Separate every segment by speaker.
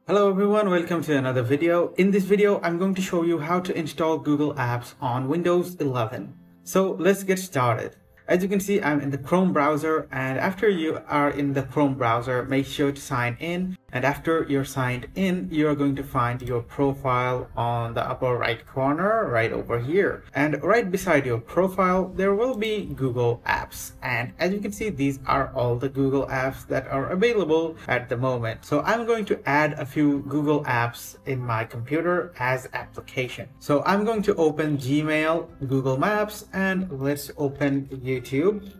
Speaker 1: Hello everyone, welcome to another video. In this video, I'm going to show you how to install Google Apps on Windows 11. So let's get started. As you can see, I'm in the Chrome browser, and after you are in the Chrome browser, make sure to sign in. And after you're signed in, you're going to find your profile on the upper right corner, right over here. And right beside your profile, there will be Google Apps. And as you can see, these are all the Google Apps that are available at the moment. So I'm going to add a few Google Apps in my computer as application. So I'm going to open Gmail, Google Maps, and let's open YouTube.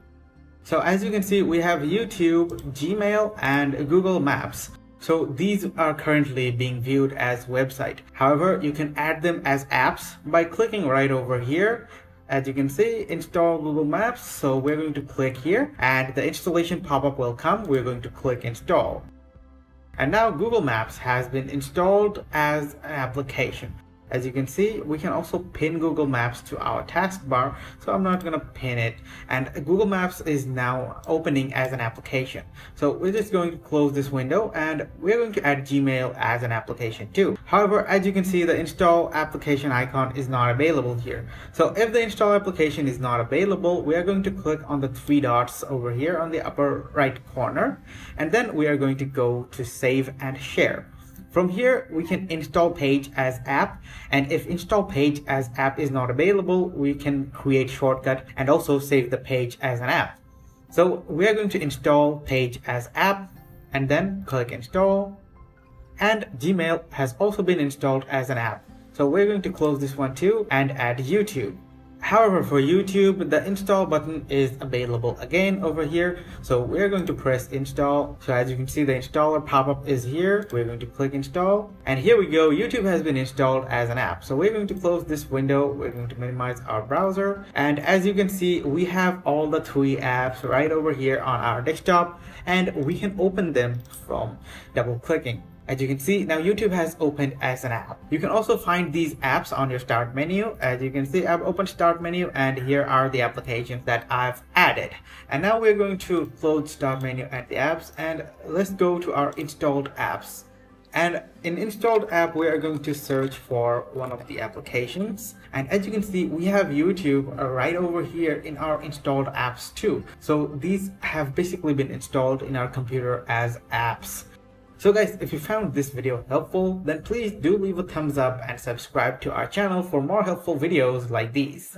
Speaker 1: So as you can see, we have YouTube, Gmail, and Google Maps. So these are currently being viewed as website. However, you can add them as apps by clicking right over here. As you can see, install Google Maps. So we're going to click here and the installation pop-up will come. We're going to click install. And now Google Maps has been installed as an application. As you can see, we can also pin Google Maps to our taskbar, so I'm not going to pin it. And Google Maps is now opening as an application. So we're just going to close this window and we're going to add Gmail as an application too. However, as you can see, the install application icon is not available here. So if the install application is not available, we are going to click on the three dots over here on the upper right corner. And then we are going to go to save and share. From here, we can install page as app, and if install page as app is not available, we can create shortcut and also save the page as an app. So we are going to install page as app and then click install, and Gmail has also been installed as an app. So we're going to close this one too and add YouTube. However, for YouTube, the install button is available again over here. So we're going to press install. So as you can see, the installer pop-up is here. We're going to click install. And here we go. YouTube has been installed as an app. So we're going to close this window. We're going to minimize our browser. And as you can see, we have all the three apps right over here on our desktop. And we can open them from double clicking. As you can see, now YouTube has opened as an app. You can also find these apps on your start menu. As you can see, I've opened start menu and here are the applications that I've added. And now we're going to close start menu and the apps, and let's go to our installed apps. And in installed app, we are going to search for one of the applications. And as you can see, we have YouTube right over here in our installed apps too. So these have basically been installed in our computer as apps. So guys, if you found this video helpful, then please do leave a thumbs up and subscribe to our channel for more helpful videos like these.